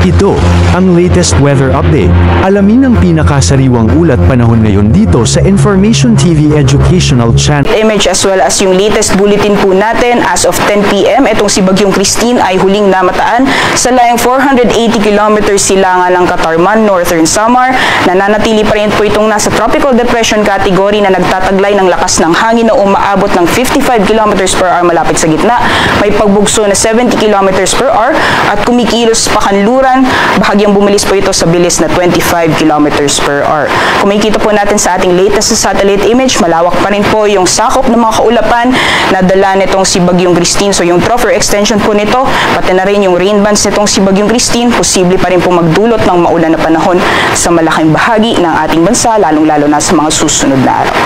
Ito, ang latest weather update. Alamin ang pinakasariwang ulat panahon ngayon dito sa Information TV Educational Channel. Image as well as yung latest bulletin po natin as of 10 p.m. Itong si Bagyong Christine ay huling namataan sa layong 480 kilometers silangan ng Katarman, Northern Samar. Nananatili pa rin po itong nasa tropical depression category na nagtataglay ng lakas ng hangin na umaabot ng 55 kilometers per hour malapit sa gitna. May pagbugso na 70 kilometers per hour at kumikilos pa kanluran. Bahagyang bumilis po ito sa bilis na 25 kilometers per hour. Kung makikita po natin sa ating latest satellite image, malawak pa rin po yung sakop ng mga kaulapan na dala nitong si Bagyong Christine. So yung trough or extension po nito, pati na rin yung rain bands nitong si Bagyong Christine, posible pa rin po magdulot ng maulan na panahon sa malaking bahagi ng ating bansa, lalong-lalo na sa mga susunod na araw.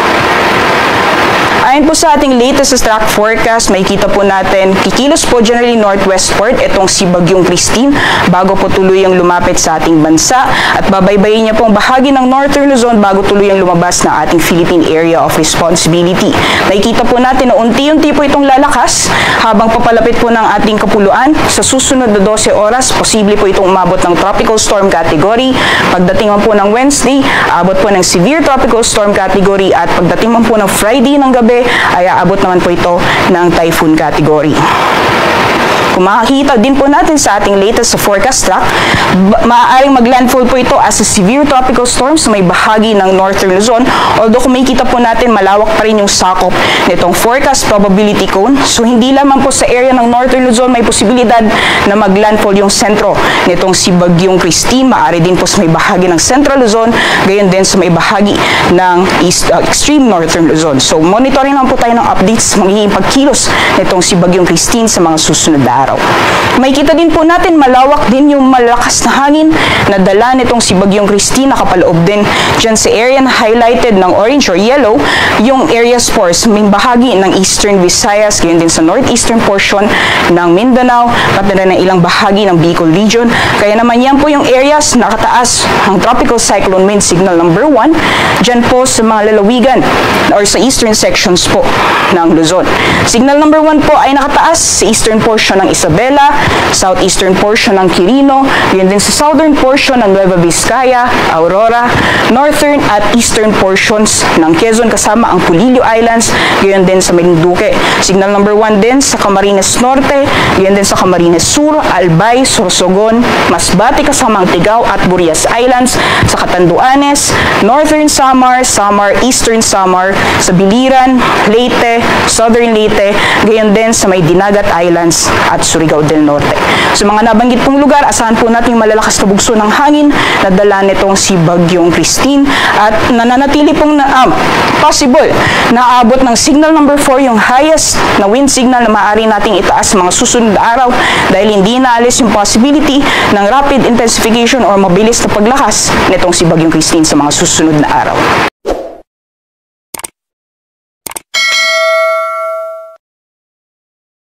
Ayon po sa ating latest track forecast, makikita po natin, kikilos po generally northwestward itong si Bagyong Christine bago po tuluyang lumapit sa ating bansa at babaybayin niya pong bahagi ng northern Luzon bago tuluyang lumabas ng ating Philippine Area of Responsibility. Makikita po natin na unti-unti po itong lalakas habang papalapit po ng ating kapuluan. Sa susunod na 12 oras, posible po itong umabot ng tropical storm category. Pagdating man po ng Wednesday, abot po ng severe tropical storm category at pagdating man po ng Friday ng gabi, ay aabot naman po ito ng typhoon category. Kung makikita din po natin sa ating latest forecast track, maaaring maglandfall po ito as a severe tropical storm sa may bahagi ng northern Luzon. Although kung makikita po natin, malawak pa rin yung sakop nitong forecast probability cone. So hindi lamang po sa area ng northern Luzon may posibilidad na maglandfall yung sentro nitong si Bagyong Christine. Maaari din po sa may bahagi ng central Luzon, gayon din sa may bahagi ng extreme northern Luzon. So monitoring lang po tayo ng updates sa magiging pagkilos nitong si Bagyong Christine sa mga susunod na araw. Makikita din po natin malawak din yung malakas na hangin na dala nitong si Bagyong Christine. Nakapaloob din dyan sa area na highlighted ng orange or yellow, yung areas po sa may bahagi ng eastern Visayas, gayon din sa northeastern portion ng Mindanao, pati na ng ilang bahagi ng Bicol region. Kaya naman yan po yung areas nakataas ang tropical cyclone wind signal number 1 dyan po sa mga lalawigan or sa eastern sections po ng Luzon. Signal number 1 po ay nakataas sa eastern portion ng Isabela, southeastern portion ng Quirino, yun din sa southern portion ng Nueva Vizcaya, Aurora, northern at eastern portions ng Quezon kasama ang Pulilio Islands, yun din sa Marinduque. Signal number 1 din sa Camarines Norte, yun din sa Camarines Sur, Albay, Sorsogon, Masbate kasama ang Tigao at Burias Islands, sa Catanduanes, northern Samar, eastern Samar, sa Biliran, Leyte, southern Leyte, gayon din sa may Dinagat Islands at Surigao del Norte. Sa mga nabanggit pong lugar, asahan po natin malalakas na bugso ng hangin na dala nitong si Bagyong Christine at nananatili pong possible na aabot ng signal number 4 yung highest na wind signal na maaari nating itaas sa mga susunod na araw dahil hindi naalis yung possibility ng rapid intensification or mabilis na paglakas nitong si Bagyong Christine sa mga susunod na araw.